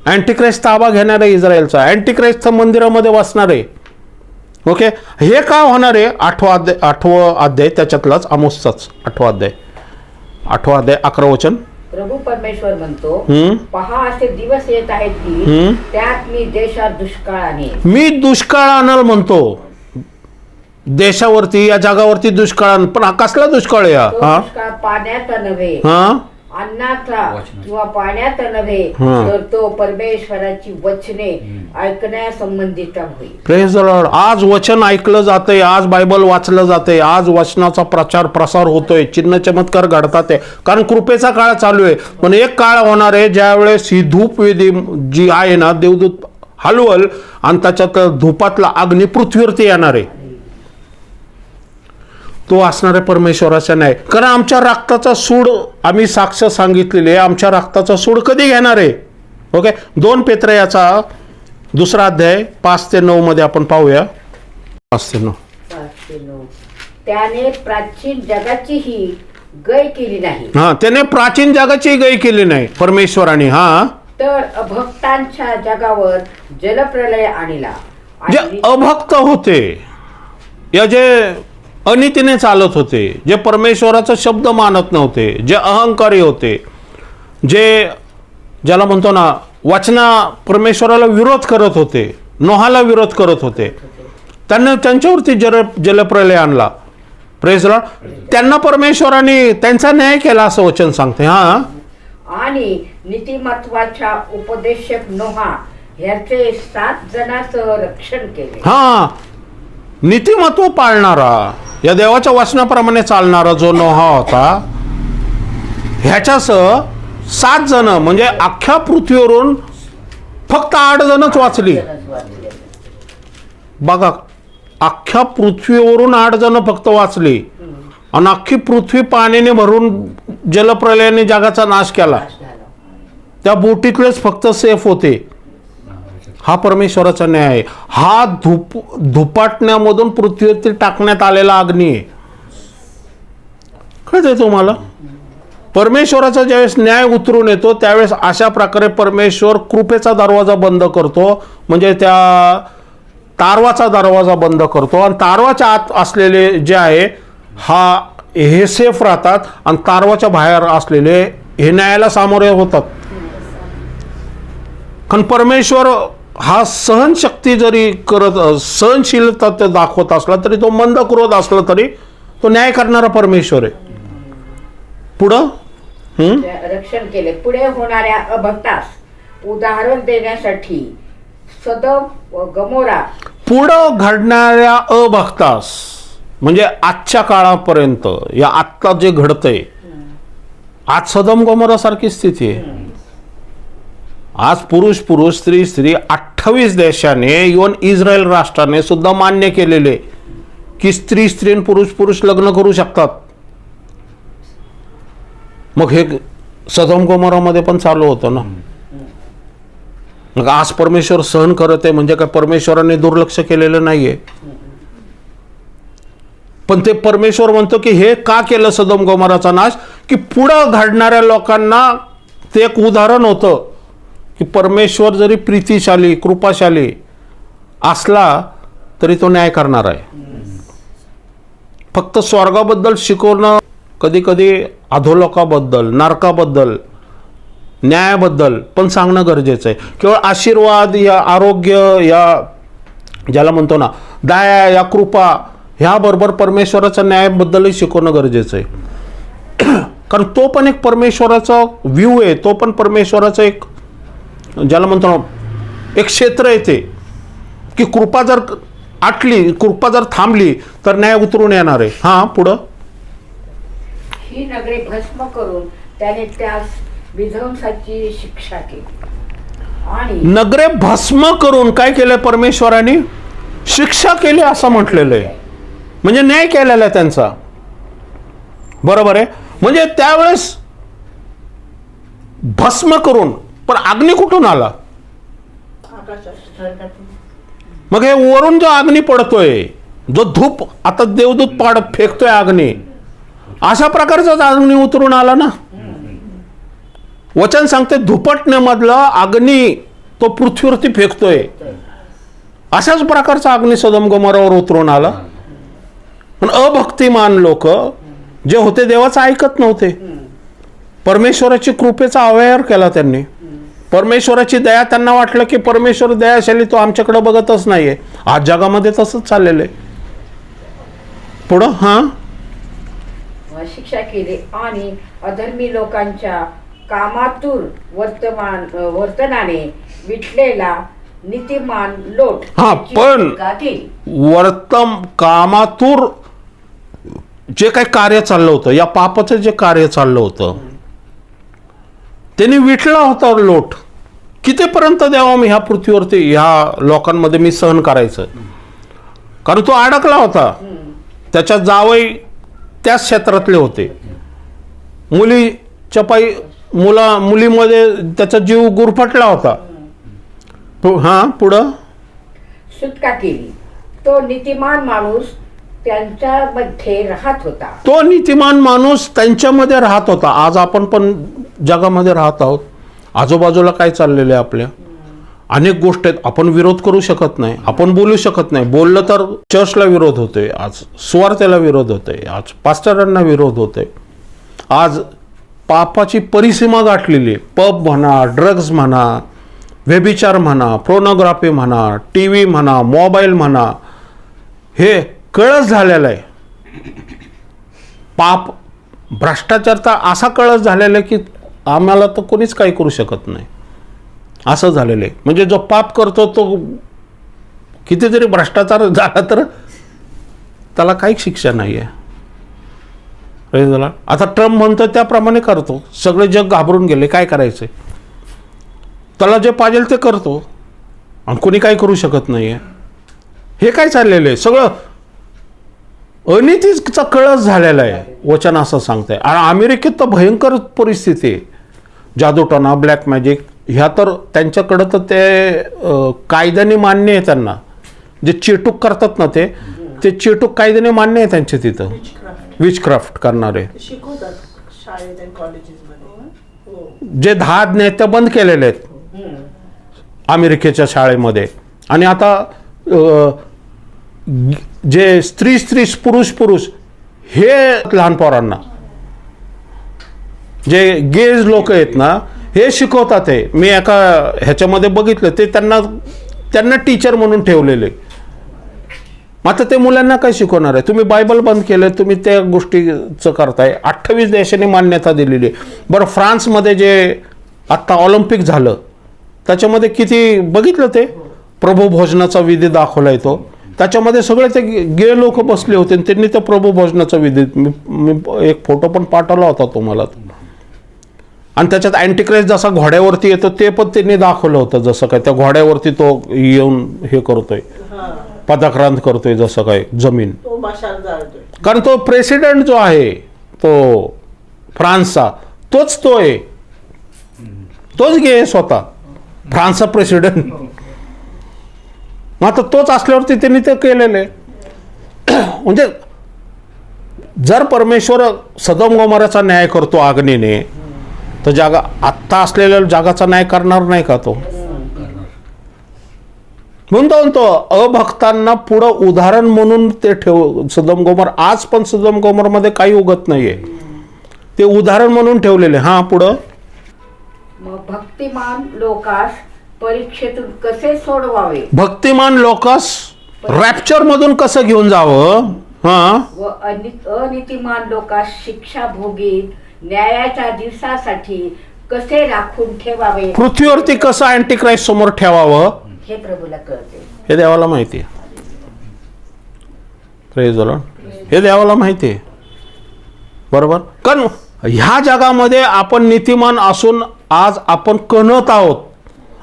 अँटिक्राइस्ट ताबा घेणार आहे इस्रायलचा. अँटिक्राइस्ट मंदिरामध्ये बसणार आहे. ओके. हे का होणार आहे? 8वा अध्याय त्याच्यातलाच, आमोसचाच 8वा अध्याय 11 वचन. प्रभू परमेश्वर म्हणतो, हम्म. पहा असे दिवस येत आहेत की हम्म. त्यात मी देशात दुष्काळ आणेन. मी दुष्काळ आणल म्हणतो देशावरती, या जगावरती दुष्काळ आण. पण हा कसला दुष्काळ आहे? तो हा दुष्काळ पाण्याचा नव्हे, हा अन्नाचा किंवा पाण्याचा नव्हे, हा. तर तो परमेश्वराची वचने ऐकण्यासंबंधीचा होईल. Praise the Lord. आज वचन ऐकलं जातंय, आज बायबल वाचलं जातंय, आज वचनाचा प्रचार प्रसार होतोय, चिन्ह चमत्कार घडतात आहे. कारण कृपेचा काळ चालू आहे. पण एक काळ होणार आहे ज्यावेळेस ही धूप वेदी जी आहे ना, देवदूत हलवल आणि त्याच्यात धूपातला अग्नी पृथ्वीवरती येणार आहे. तो असणार आहे परमेश्वराचा न्याय. कारण आमच्या रक्ताचा सूड, आम्ही साक्ष सांगितलेली आहे, आमच्या रक्ताचा सूड कधी घेणार आहे? ओके. 2 पेत्रयाचा 2रा अध्याय 5 ते 9 मध्ये आपण पाहूया. 5 ते 9. त्याने प्राचीन जगाचीही गय केली नाही. हा, त्याने प्राचीन जगाची गय केली नाही परमेश्वराने. हा, तर अभक्तांच्या जगावर जलप्रलय आणला. जे आणि अभक्त होते, या जे अनितीने चालत होते, जे परमेश्वराचा शब्द मानत नव्हते, जे अहंकारी होते, ज्याला म्हणतो ना वचना परमेश्वराला विरोध करत होते, नोहाला विरोध करत होते, त्यांच्यावरती जलप्रलय आणला. Praise Lord. त्यांना परमेश्वराने त्यांचा न्याय केला असं वचन सांगते. हा. आणि नीतिमत्वाच्या उपदेशक नोहा ह्याचे 7 जणांचं रक्षण केले. हा, नीतिमत्व पाळणारा, या देवाच्या वचनाप्रमाणे चालणारा जो नोहा होता, ह्याच्यासह 7 जण, म्हणजे अख्ख्या पृथ्वीवरून फक्त 8 जणच वाचली. बघा, अख्ख्या पृथ्वीवरून 8 जण फक्त वाचली आणि अख्खी पृथ्वी पाण्याने भरून जलप्रलयाने जगाचा नाश केला. त्या बोटीतलेच फक्त सेफ होते. हा परमेश्वराचा न्याय आहे. हा धुपाटण्यामधून पृथ्वीवरती टाकण्यात आलेला अग्नी आहे. कळतंय तुम्हाला? परमेश्वराचा ज्यावेळेस न्याय उतरून येतो त्यावेळेस अशा प्रकारे परमेश्वर कृपेचा दरवाजा बंद करतो, म्हणजे त्या तारवाचा दरवाजा बंद करतो, आणि तारवाच्या आत असलेले जे आहे हे सेफ राहतात, आणि तारवाच्या बाहेर असलेले हे न्यायाला सामोरे होतात. कारण परमेश्वर हा सहनशक्ती जरी सहनशीलता ते दाखवत असला तरी, तो मंद क्रोध असला तरी तो न्याय करणारा परमेश्वर आहे. पुढं रक्षण केले. पुढे होणाऱ्या अभक्तास उदाहरण देण्यासाठी सदोम व गमोरा, पुढं घडणाऱ्या अभक्तास म्हणजे आजच्या काळापर्यंत, या आत्ता जे घडतंय, आज सदोम गमोरा सारखी स्थिती आहे. आज पुरुष पुरुष स्त्री स्त्री 28 देशाने, इव्हन इस्रायल राष्ट्राने सुद्धा मान्य केलेले की स्त्री स्त्री आणि पुरुष पुरुष लग्न करू शकतात. मग हे सदोम गमोरामध्ये पण चालू होतं ना. मग आज परमेश्वर सहन करत आहे म्हणजे काय परमेश्वराने दुर्लक्ष केलेलं नाहीये. पण ते परमेश्वर म्हणतो की हे का केलं सदोम गमोराचा नाश, की पुढं घडणाऱ्या लोकांना ते एक उदाहरण होतं की परमेश्वर जरी प्रीतिशाली कृपाशाली असला तरी तो न्याय करणार आहे. फक्त स्वर्गाबद्दल शिकवणं, कधी कधी अधोलोकाबद्दल, नरकाबद्दल, न्यायाबद्दल पण सांगणं गरजेचं आहे. केवळ आशीर्वाद या आरोग्य या ज्याला म्हणतो ना दया या कृपा ह्याबरोबर परमेश्वराच्या न्यायाबद्दलही शिकवणं गरजेचं आहे. कारण तो पण एक परमेश्वराचा व्ह्यू आहे, तो पण परमेश्वराचा एक ज्याला म्हणतो ना एक क्षेत्र आहे ते, की कृपा जर आटली, कृपा जर थांबली तर न्याय उतरून येणार आहे. हां पुढं. ही नगरे भस्म करून त्याने त्यास विध्वंसाची शिक्षा केली. आणि नगरे भस्म करून काय केलं परमेश्वराने? शिक्षा केली असं म्हटलेलं आहे, म्हणजे न्याय केलेला आहे त्यांचा. बरोबर आहे. म्हणजे त्यावेळेस भस्म करून, पण अग्नी कुठून आला? मग हे वरून जो अग्नी पडतोय, जो धूप आता देवदूत पाडत फेकतोय अग्नी, अशा प्रकारचाच अग्नी उतरून आला ना. वचन सांगते धुपटण्यामधला अग्नी तो पृथ्वीवरती फेकतोय, अशाच प्रकारचा अग्नी सदोम गमोरावर उतरून आला. पण अभक्तिमान लोक जे होते देवाचं ऐकत नव्हते. परमेश्वराची कृपेचा अवहेर केला त्यांनी. परमेश्वराची दया त्यांना वाटलं की परमेश्वर दयाशाली, तो आमच्याकडे बघतच नाहीये. आज जगामध्ये तसंच चाललेलं आहे. पुढं. हां शिक्षा केली. आणि अधर्मी लोकांच्या कामातूर वर्तनाने विटलेला नीतिमान लोट हा, पण टीका केली. कामातूर जे काही कार्य चाललं होतं, या पापाचं जे कार्य चाललं होतं, त्यांनी विटला होता लोट. कितीपर्यंत द्यावा मी ह्या पृथ्वीवरती ह्या लोकांमध्ये मी सहन करायचं? कारण तो अडकला होता. त्याच्या जावई त्याच क्षेत्रातले होते. मुलीच्या पायी मुलीमध्ये त्याचा जीव गुरफटला होता. हां पुढं. सुटका केली. तो नीतिमान माणूस त्यांच्यामध्ये राहत होता. तो नीतिमान माणूस त्यांच्यामध्ये राहत होता. आज आपण पण जगामध्ये राहत आहोत. आजूबाजूला काय चाललेलं आहे आपल्या अनेक गोष्टी आहेत. आपण विरोध करू शकत नाही, आपण बोलू शकत नाही. बोललं तर चर्चला विरोध होतोय, आज सुवार्तेला विरोध होतोय, आज पास्टरांना विरोध होतोय. आज पापाची परिसीमा गाठलेली. पब म्हणा, ड्रग्ज म्हणा, व्यभिचार म्हणा, प्रोनोग्राफी म्हणा, टी व्ही म्हणा, मोबाईल म्हणा, हे कळस झालेला आहे. पाप भ्रष्टाचार तर असा कळस झालेला आहे की आम्हाला तर कोणीच काही करू शकत नाही असं झालेलं आहे. म्हणजे जो पाप करतो तो कितीतरी भ्रष्टाचार झाला तर त्याला काही शिक्षा नाही आहे. आता ट्रम्प म्हणतो त्याप्रमाणे करतो. सगळे जग घाबरून गेले, काय करायचं? त्याला जे पाहिजे ते करतो आणि कोणी काही करू शकत नाही आहे. हे काय चाललेलं आहे? सगळं अनितीचा कळस झालेला आहे. वचन असं सांगतंय. आणि अमेरिकेत तर भयंकर परिस्थिती आहे. जादूटोणा, ब्लॅक मॅजिक ह्या तर त्यांच्याकडं तर ते कायद्याने मान्य आहे त्यांना, जे चेटूक करतात ना ते चेटूक कायद्याने मान्य आहे त्यांच्या तिथं, विचक्राफ्ट करणारे शिकवतात शाळेत आणि कॉलेजेसमध्ये. हो. जे 10 आज्ञा त्या बंद केलेले आहेत अमेरिकेच्या शाळेमध्ये. आणि आता जे स्त्री पुरुष हे लहान पोरांना जे गेज लोक आहेत ना हे शिकवतात. आहे मी एका ह्याच्यामध्ये बघितलं ते त्यांना टीचर म्हणून ठेवलेले. आता ते मुलांना काय शिकवणार आहे? तुम्ही बायबल बंद केलं, तुम्ही त्या गोष्टीचं करताय. 28 देशांनी मान्यता दिलेली आहे. बरं, फ्रान्समध्ये जे आत्ता ऑलिम्पिक झालं त्याच्यामध्ये किती बघितलं ते प्रभू भोजनाचा विधी दाखवलाय तो. त्याच्यामध्ये सगळे ते गे लोक बसले होते आणि त्यांनी त्या प्रभू भोजनाचा विधी, मी एक फोटो पण पाठवला होता तुम्हाला. आणि त्याच्यात अँटिक्राइस्ट जसा घोड्यावरती येतो ते पण त्यांनी दाखवलं होतं, जसं काय त्या घोड्यावरती तो येऊन हे करतोय, पदाक्रांत करतोय जसं काय जमीन. तो मशाल जाळतोय. कारण तो प्रेसिडेंट जो आहे तो फ्रान्सचा तो आहे, तोच गे स्वतः फ्रान्सचा प्रेसिडेंट. मग आता तोच असल्यावरती त्यांनी ते केलेले. म्हणजे जर परमेश्वर सदोम गोमोराचा न्याय करतो अग्नीने, तर आत्ता असलेल्या जगाचा न्याय करणार नाही का तो? म्हणतो अभक्तांना पुढं उदाहरण म्हणून ते ठेव. सदोम गोमोर आज पण सदोम गोमोरमध्ये काही उगत नाहीये, ते उदाहरण म्हणून ठेवलेले. हा पुढं मग भक्तिमान लोकास परीक्षेतून कसे सोडवावे भक्तिमान लोकास रॅप्चर मधून कसं घेऊन जावं, हा, व अनितिमान लोकास शिक्षा भोगी न्यायाच्या दिवसासाठी कसे राखून ठेवावे पृथ्वीवरती कसं अँटिक्राइस्ट समोर ठेवावं हे प्रभूला कळते. हे देवाला माहिती आहे. Praise the Lord. हे देवाला माहिती आहे, बरोबर. कारण ह्या जगामध्ये आपण नीतिमान असून आज आपण कणत आहोत.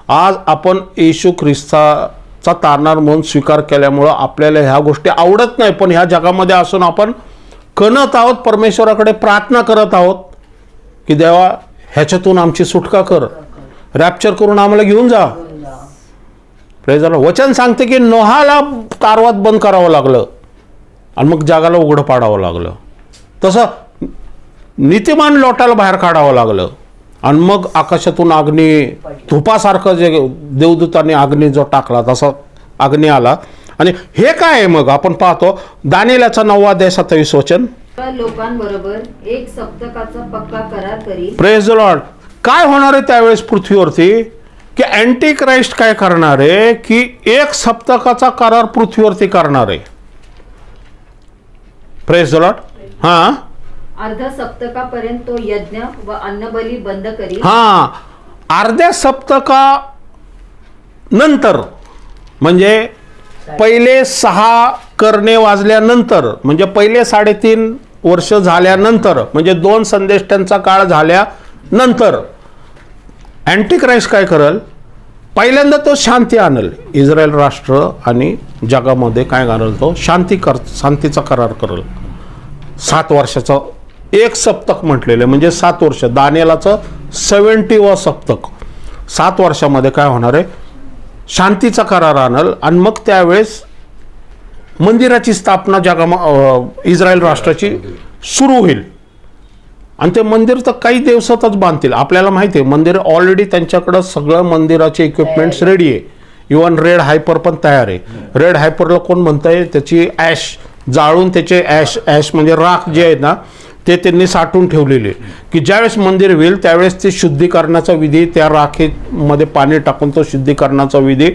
आज आपण येशू ख्रिस्ताचा तारणार म्हणून स्वीकार केल्यामुळं आपल्याला ह्या गोष्टी आवडत नाही, पण ह्या जगामध्ये असून आपण कणत आहोत. परमेश्वराकडे प्रार्थना करत आहोत की देवा ह्याच्यातून आमची सुटका कर, रॅप्चर करून आम्हाला घेऊन जा. Praise the Lord. वचन सांगते की नोहाला तारवात बंद करावं लागलं आणि मग जगाला उघडं पाडावं लागलं. तसं नीतिमान लोटाला बाहेर काढावं लागलं आणि मग आकाशातून अग्नी, धुपासारखं जे देवदूतांनी अग्नी जो टाकला तसा अग्नी आला. आणि हे काय आहे मग आपण पाहतो दानिएलाचा 9वा अध्याय 27 वचन. लोकांबरोबर एक सप्तकाचा पक्का करार करी. Praise the Lord. काय होणार आहे त्यावेळेस पृथ्वीवरती? की अँटी क्राइस्ट काय करणार आहे की 1 सप्तकाचा करार पृथ्वीवरती करणार आहे. Praise the Lord. हा, अर्ध्या सप्तकापर्यंत तो यज्ञ व अन्नबली बंद करी. हा, अर्ध्या सप्तका नंतर म्हणजे पहिले 6 करणे वाजल्यानंतर, म्हणजे पहिले 3.5 वर्ष झाल्यानंतर, म्हणजे 2 संदेष्ट्यांचा काळ झाल्यानंतर अँटिक्राइस्ट काय करल? पहिल्यांदा तो शांती आणल. इस्रायल राष्ट्र आणि जगामध्ये काय करल? तो शांतीचा करार करल. 7 वर्षाचा 1 सप्तक म्हटलेलं आहे, म्हणजे 7 वर्ष. दानिएलाचं 70वा सप्तक. 7 वर्षामध्ये काय होणार आहे? शांतीचा करार आणल आणि मग त्यावेळेस मंदिराची स्थापना इस्रायल राष्ट्राची सुरू होईल. आणि ते मंदिर तर काही दिवसातच बांधतील. आपल्याला माहिती आहे मंदिर ऑलरेडी त्यांच्याकडं सगळं मंदिराचे इक्विपमेंट्स रेडी आहे. इव्हन रेड हायपर पण तयार आहे. रेड हायपरला कोण म्हणताय? त्याची ॲश जाळून त्याचे ॲश म्हणजे राख जे आहे ना ते त्यांनी साठवून ठेवलेले, की ज्यावेळेस मंदिर होईल त्यावेळेस ते शुद्धीकरणाचा विधी, त्या राखेमध्ये पाणी टाकून तो शुद्धीकरणाचा विधी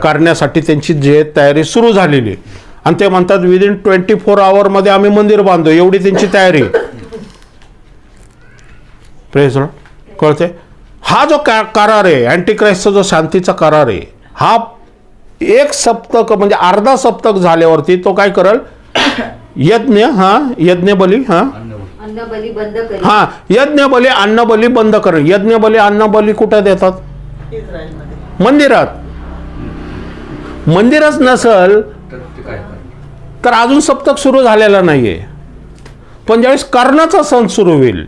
करण्यासाठी त्यांची जे तयारी सुरू झालेली. आणि ते म्हणतात विदिन 24 आवर आम्ही मंदिर बांधू, एवढी त्यांची तयारी. Praise Lord. कळते? हा जो करार आहे अँटिक्राइस्टचा जो शांतीचा करार आहे, हा 1 सप्तक म्हणजे अर्धा सप्तक झाल्यावरती तो काय करल? यज्ञ, हा, यज्ञ बली, हा, अन्नबली बंद करी. हा, यज्ञ बली अन्न बली बंद कर. यज्ञ बली अन्न बली कुठे देतात? इस्रायलमध्ये. मंदिरात. मंदिरच नसल तर ते काय तर अजून सप्तक सुरू झालेला नाहीये. पण ज्यावेळेस कर्णाचा सण सुरू होईल,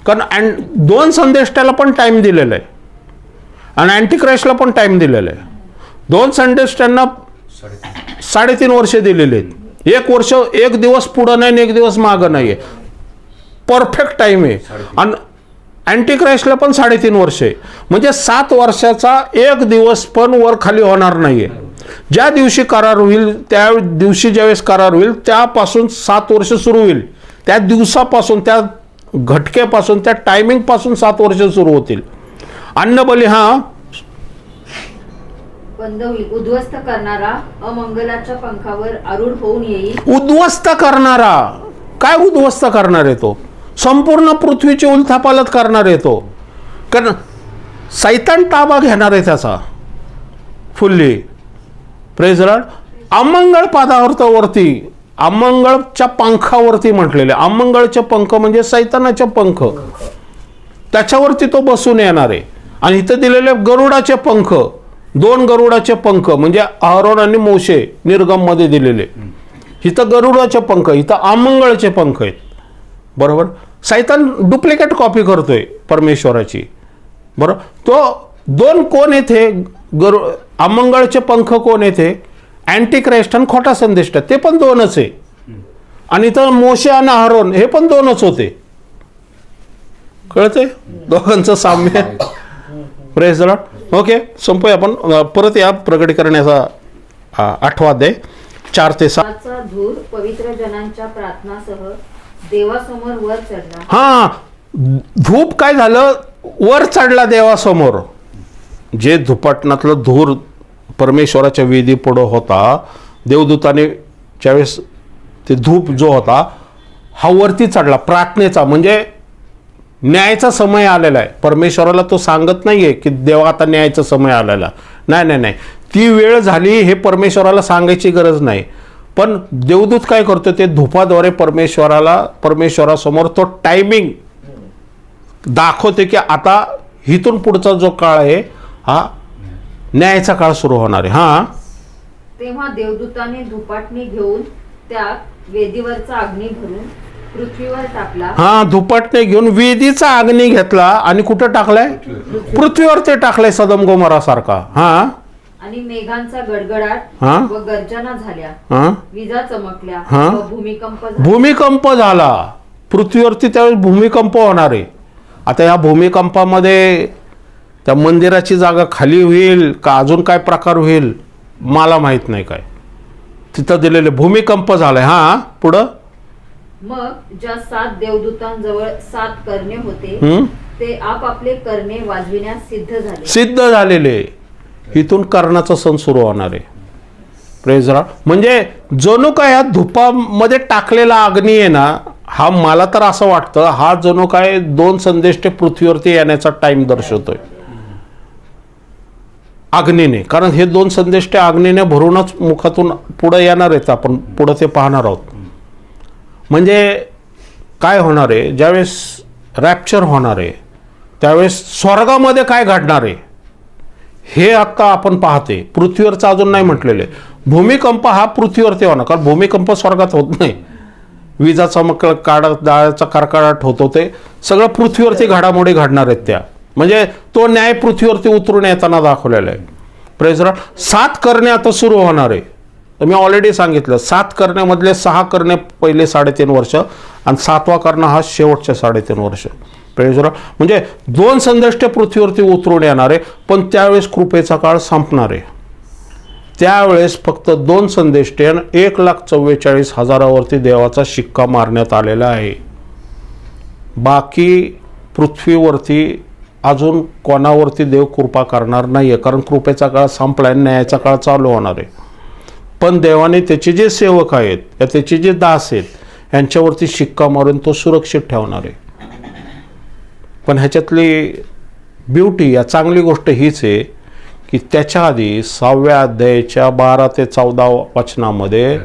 कारण 2 संदेष्टाला पण टाइम दिलेला आहे. आणि अँटिक्राइस्टला पण टाइम दिलेला आहे. 2 संदेश त्यांना 3.5 वर्ष दिलेले आहेत. 1 वर्ष 1 दिवस पुढं नाही आणि 1 दिवस मागं नाही आहे. परफेक्ट टाइम आहे. आणि अँटिक्राइस्टला पण 3.5 वर्ष आहे. म्हणजे 7 वर्षाचा 1 दिवस पण वर खाली होणार नाही आहे. ज्या दिवशी करार होईल त्या दिवशी ज्यावेळेस करार होईल त्यापासून 7 वर्ष सुरू होईल. त्या दिवसापासून, त्या घटकेपासून, त्या टायमिंगपासून 7 वर्ष सुरू होतील. अन्नबली हा बंद होईल. उद्ध्वस्त करणारा अमंगलाच्या पंखावर आरूढ होऊन येईल. उद्ध्वस्त करणारा, काय उद्ध्वस्त करणार आहे तो? संपूर्ण पृथ्वीची उलथापालथ करणार आहे तो. कारण सैतान ताबा घेणार आहे त्याचा फुल्ली. Praise Lord. अमंगळ पदार्थावरती, अमंगळच्या पंखावरती म्हटलेले. अमंगळचे पंख म्हणजे सैतानाचे पंख, त्याच्यावरती तो बसून येणार आहे. आणि इथं दिलेले गरुडाचे पंख, 2 गरुडाचे पंख म्हणजे अहरोन आणि मोशे निर्गम मध्ये दिलेले. इथं गरुडाचे पंख, इथं अमंगळचे पंख आहेत. बरोबर. सैतान डुप्लिकेट कॉपी करतोय परमेश्वराची. बरोबर. तो 2 कोण येथे अमंगळचे पंख कोण येथे? अँटिक्राइस्ट आणि खोटा संदेश, ते पण 2च आहे. आणि इथं मोशे आणि अहरोन हे पण 2च होते. कळतंय दोघांचं साम्य. Praise the Lord. ओके, संपूया आपण. परत या प्रकटीकरणाचा 8वा अध्याय 4 ते 7. चा धूर पवित्र जनांच्या प्रार्थनासह देवासमोर वर चढला. हा, धूप काय झालं? वर चढला देवासमोर. जे धुपाटणातलं धूर परमेश्वराच्या वेदी पुढं होता, देवदूताने ज्यावेळेस ते धूप जो होता हा वरती चढला. प्रार्थनेचा म्हणजे न्यायाचा समय आलेला आहे. परमेश्वराला तो सांगत नाहीये की देवा आता न्यायाचा समय आलेला. नाही, ती वेळ झाली हे परमेश्वराला सांगायची गरज नाही. पण देवदूत काय करतो? ते धुपाद्वारे परमेश्वरासमोर तो टायमिंग दाखवते की आता इथून पुढचा जो काळ आहे हा न्यायाचा काळ सुरू होणार आहे. हा, तेव्हा देवदूताने धुपाटणी घेऊन त्यात वेदीवरचा अग्नी भरून पृथ्वीवर टाकला. हा, धुपाटणे घेऊन वेदीचा अग्नी घेतला आणि कुठं टाकलाय? पृथ्वीवर ते टाकलाय सदम गोमोरा सारखा. हा, आणि मेघांचा गडगडाट हा? व गर्जना झाल्या. हा, विजा चमकल्या हा? व भूमिकंप झाला. भूमिकंप झाला. पृथ्वीवरती त्यावेळेस भूमिकंप होणार आहे. आता या भूमिकंपामध्ये त्या मंदिराची जागा खाली होईल का अजून काय प्रकार होईल मला माहित नाही. काय तिथं दिलेले भूमिकंप झालाय. हा, पुढं. मग ज्या 7 देवदूतांजवळ 7 करणे होते ते आपापले करणे वाजविण्यास सिद्ध झालेले. इथून कर्णाचा सण सुरू होणार आहे. Praise Lord. म्हणजे जणू काय या धुपामध्ये टाकलेला अग्नी आहे ना, हा मला तर असं वाटतं हा जणू काय 2 संदेश ते पृथ्वीवरती येण्याचा टाइम दर्शवतोय अग्नीने. कारण हे 2 संदेश ते अग्नीने भरूनच मुखातून पुढे येणार आहेत. आपण पुढे ते पाहणार आहोत. म्हणजे काय होणार आहे? ज्यावेळेस रॅप्चर होणार आहे त्यावेळेस स्वर्गामध्ये काय घडणार आहे हे आता आपण पाहते. पृथ्वीवरचं अजून नाही म्हटलेले. भूमिकंप हा पृथ्वीवरती होणार, कारण भूमिकंप स्वर्गात होत नाही. विजा चमक, दाळाचा कडकडाट होतो, ते सगळं पृथ्वीवरती घडामोडी घडणार आहेत त्या. म्हणजे तो न्याय पृथ्वीवरती उतरून येताना दाखवलेला आहे. Praise Lord. 7 करणे आता सुरू होणार आहे. तर मी ऑलरेडी सांगितलं 7 करण्यामधले 6 करणे पहिले 3.5 वर्ष आणि 7वा कर्ण हा शेवटचे 3.5 वर्ष. Praise Lord. म्हणजे 2 संदेश ते पृथ्वीवरती उतरून येणार आहे. पण त्यावेळेस कृपेचा काळ संपणार आहे. त्यावेळेस फक्त 2 संदेश 1,44,000 देवाचा शिक्का मारण्यात आलेला आहे. बाकी पृथ्वीवरती अजून कोणावरती देव कृपा करणार नाहीये, कारण कृपेचा काळ संपलाय, न्यायाचा काळ चालू होणार आहे. पण देवाने त्याचे जे सेवक आहेत या त्याचे जे दास आहेत यांच्यावरती शिक्का मारून तो सुरक्षित ठेवणार आहे. पण ह्याच्यातली ब्युटी या चांगली गोष्ट हीच आहे की त्याच्या आधी 6व्या अध्यायाच्या 12 ते 14 वचनामध्ये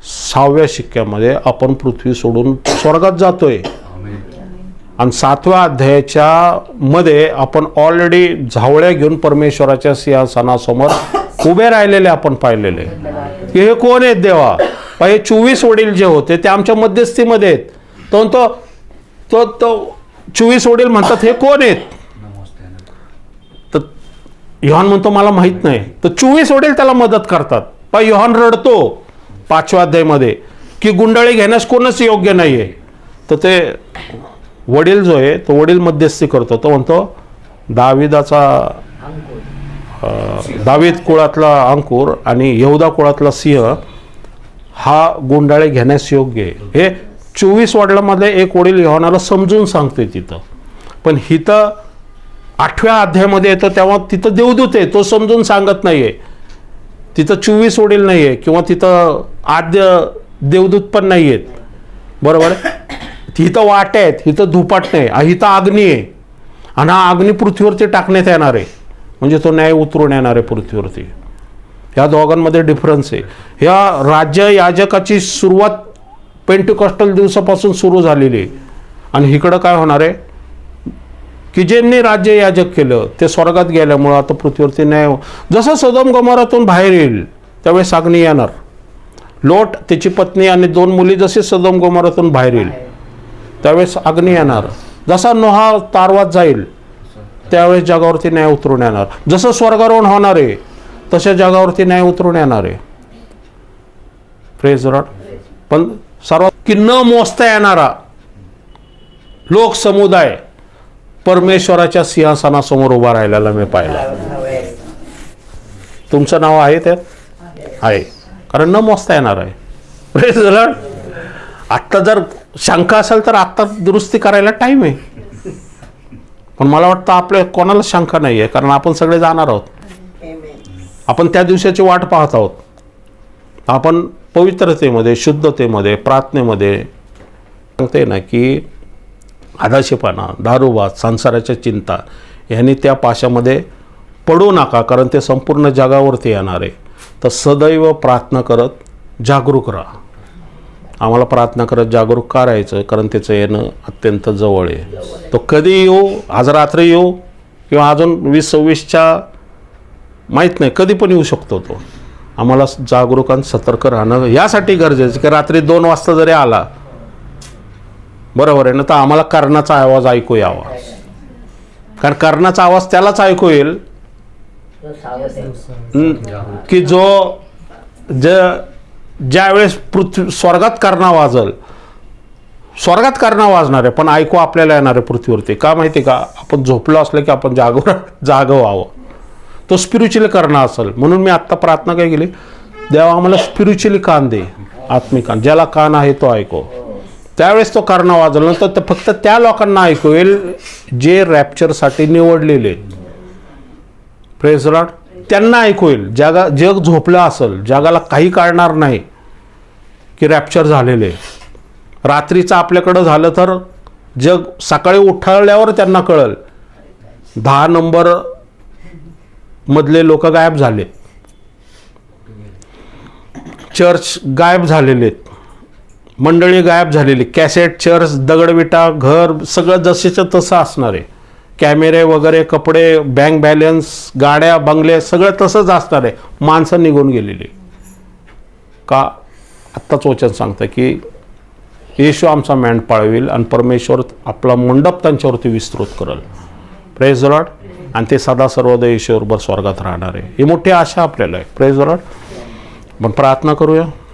6व्या शिक्क्यामध्ये आपण पृथ्वी सोडून स्वर्गात जातोय. आणि 7व्या अध्यायाच्या मध्ये आपण ऑलरेडी झावळ्या घेऊन परमेश्वराच्या सिंहासनासमोर उभे राहिलेले आपण पाहिलेले की हे कोण आहेत देवा. हे 24 वडील जे होते ते आमच्या मध्यस्थीमध्ये आहेत. तो 24 वडील म्हणतात हे कोण आहेत. तर योहान म्हणतो मला माहित नाही, तर 24 वडील त्याला मदत करतात. पण योहान रडतो 5व्या अध्यायामध्ये की गुंडाळी घेण्यास कोणच योग्य नाहीये. तर ते वडील जो आहे तो वडील मध्यस्थी करतो. तो म्हणतो दाविदाचा दावीद कुळातला अंकुर आणि यहुदा कुळातला सिंह हा गुंडाळे घेण्यास योग्य आहे. हे 24 वडिलांमध्ये एक वडील योहानाला समजून सांगतोय तिथं. पण हिथं 8व्या अध्यायामध्ये येतो तेव्हा तिथं देवदूत आहे, तो समजून सांगत नाहीये. तिथं 24 वडील नाहीये किंवा तिथं आद्य देवदूत पण नाही आहेत. बरोबर आहे. हिथं वाटे आहेत, हिथं धुपाट नाही, हिथं अग्नी आहे आणि हा अग्नी पृथ्वीवरती टाकण्यात येणार आहे. म्हणजे तो न्याय उतरून येणार आहे पृथ्वीवरती. ह्या दोघांमध्ये डिफरन्स आहे. ह्या राज्य याजकाची सुरुवात पेंटिकॉस्टल दिवसापासून सुरू झालेली आहे. आणि इकडं काय होणार आहे की ज्यांनी राज्य याजक केलं ते स्वर्गात गेल्यामुळं आता पृथ्वीवरती न्याय जसं सदोम गोमोरातून बाहेर येईल त्यावेळेस अग्नी येणार. लोट, त्याची पत्नी आणि 2 मुली जसे सदोम गोमोरातून बाहेर येईल त्यावेळेस अग्नी येणार. जसा नोहा तारवात जाईल त्यावेळेस जगावरती न्याय उतरून येणार. जसं स्वर्गारोहण होणार आहे तशा जगावरती न्याय उतरून येणार आहे. Praise Lord. पण सर्वात की न मोजता येणारा लोकसमुदाय परमेश्वराच्या सिंहासनासमोर उभा राहिलेला मी पाहिला. तुमचं नाव आहे त्यात? आहे, कारण न मोजता येणार आहे. Praise Lord. आत्ता जर शंका असेल तर आत्ता दुरुस्ती करायला टाईम आहे. पण मला वाटतं आपल्या कोणाला शंका नाही आहे, कारण आपण सगळे जाणार आहोत. आपण त्या दिवसाची वाट पाहत आहोत. आपण पवित्रतेमध्ये, शुद्धतेमध्ये, प्रार्थनेमध्ये सांगते ना की आदाशीपणा, दारूबाज, संसाराच्या चिंता ह्यांनी त्या पाशामध्ये पडू नका, कारण ते संपूर्ण जगावरती येणार आहे. तर सदैव प्रार्थना करत जागरूक राहा. आम्हाला प्रार्थना करत जागरूक का राहायचं, कारण त्याचं येणं अत्यंत जवळ आहे. तो कधी येऊ, आज रात्री येऊ किंवा अजून 2026च्या माहीत नाही, कधी पण येऊ शकतो तो. आम्हाला जागरूक आणि सतर्क राहणं यासाठी गरजेचं की रात्री 2 वाजता जरी आला, बरोबर आहे ना, तर आम्हाला कर्णाचा आवाज ऐकू यावा. कारण कर्णाचा आवाज त्यालाच ऐकू येईल की जो ज्यावेळेस स्वर्गात कर्णा वाजल, स्वर्गात कर्णा वाजणार आहे पण ऐकू आपल्याला येणार आहे पृथ्वीवरती. का माहिती का, आपण झोपलो असलं की आपण जागं व्हावं. तो स्पिरिच्युअली कर्णा असेल. म्हणून मी आत्ता प्रार्थना काय केली, देवा आम्हाला स्पिरिच्युअली कान दे, आत्मिक कान. ज्याला कान आहे तो ऐको. त्यावेळेस तो कर्णा वाजल. नंतर तर फक्त त्या लोकांना ऐकू येईल जे रॅप्चरसाठी निवडलेले. Praise Lord. त्यांना ऐकू येईल. जग झोपलं असेल, जगाला काही कळणार नाही की रॅप्चर झालेले. रात्रीचं आपल्याकडं झालं तर जग सकाळी उठाळल्यावर त्यांना कळल 10 नंबर मधले लोक गायब झाले, चर्च गायब झालेले, मंडळी गायब झालेली, कॅसेट, चर्च, दगडविटा, घर सगळं जसेचं तसं असणार आहे. कॅमेरे वगैरे, कपडे, बँक बॅलन्स, गाड्या, बंगले सगळं तसंच असणार आहे. माणसं निघून गेलेली. का आत्ताच वचन सांगतं की येशू आमचा मेंढ पाळवेल आणि परमेश्वर आपला मंडप त्यांच्यावरती विस्तृत करेल. Praise the Lord. आणि ते सदा सर्वदा येशूबरोबर स्वर्गात राहणार आहे. ही मोठी आशा आपल्याला आहे. Praise the Lord. पण प्रार्थना करूया.